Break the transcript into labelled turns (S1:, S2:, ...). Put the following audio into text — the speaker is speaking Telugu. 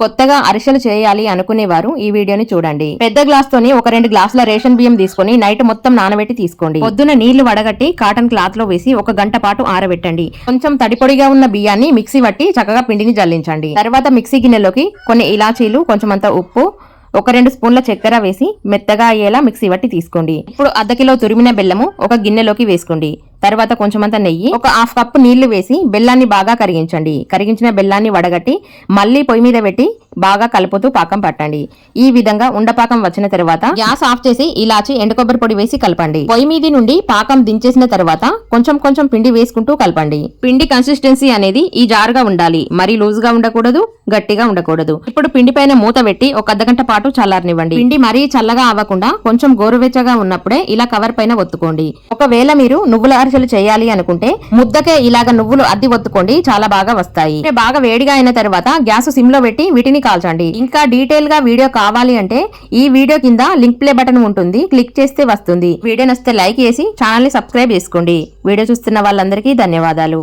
S1: కొత్తగా అరిసెలు చేయాలి అనుకునేవారు ఈ వీడియోని చూడండి. పెద్ద గ్లాస్ తోని ఒక 2 గ్లాసుల రేషన్ బియ్యం తీసుకుని నైట్ మొత్తం నానబెట్టి తీసుకోండి. పొద్దున నీళ్లు వడగట్టి కాటన్ క్లాత్ లో వేసి 1 గంట పాటు ఆరబెట్టండి. కొంచెం తడిపొడిగా ఉన్న బియ్యాన్ని మిక్సీ పట్టి చక్కగా పిండిని జల్లించండి. తర్వాత మిక్సీ గిన్నెలోకి కొన్ని ఇలాచీలు, కొంచెమంత ఉప్పు, 1-2 స్పూన్ల చక్కెర వేసి మెత్తగా అయ్యేలా మిక్సీ పట్టి తీసుకోండి. ఇప్పుడు అర్ధ కిలో తురిమిన బెల్లము ఒక గిన్నెలోకి వేసుకోండి. తర్వాత కొంచెమంత నెయ్యి, 1/2 కప్పు నీళ్లు వేసి బెల్లాన్ని బాగా కరిగించండి. కరిగించిన బెల్లాన్ని వడగట్టి మళ్ళీ పొయ్యి మీద పెట్టి బాగా కలుపుతూ పాకం పట్టండి. ఈ విధంగా ఉండపాకం వచ్చిన తర్వాత గ్యాస్ ఆఫ్ చేసి ఇలాచి, ఎండు కొబ్బరి పొడి వేసి కలపండి. పొయ్యి మీద నుండి పాకం దించేసిన తర్వాత కొంచెం కొంచెం పిండి వేసుకుంటూ కలపండి. పిండి కన్సిస్టెన్సీ అనేది ఈ జారుగా ఉండాలి, మరీ లూజ్ గా ఉండకూడదు, గట్టిగా ఉండకూడదు. ఇప్పుడు పిండి పైన మూత పెట్టి 1 అర్ధగంట పాటు చల్లారనివ్వండి. పిండి మరీ చల్లగా అవ్వకుండా కొంచెం గోరువెచ్చగా ఉన్నప్పుడే ఇలా కవర్ పైన ఒత్తుకోండి. ఒకవేళ మీరు నువ్వుల అరిసెలు చేయాలి అనుకుంటే ముద్దకే ఇలాగ నువ్వులు అద్ది ఒత్తుకోండి, చాలా బాగా వస్తాయి. బాగా వేడిగా అయిన తర్వాత గ్యాస్ సిమ్ లో పెట్టి వీటిని కాల్చండి. ఇంకా డీటెయిల్ గా వీడియో కావాలి అంటే ఈ వీడియో కింద లింక్ ప్లే బటన్ ఉంటుంది, క్లిక్ చేస్తే వస్తుంది. వీడియో నచ్చితే లైక్ చేసి ఛానల్ ని సబ్స్క్రైబ్ చేసుకోండి. వీడియో చూస్తున్న వాళ్ళందరికీ ధన్యవాదాలు.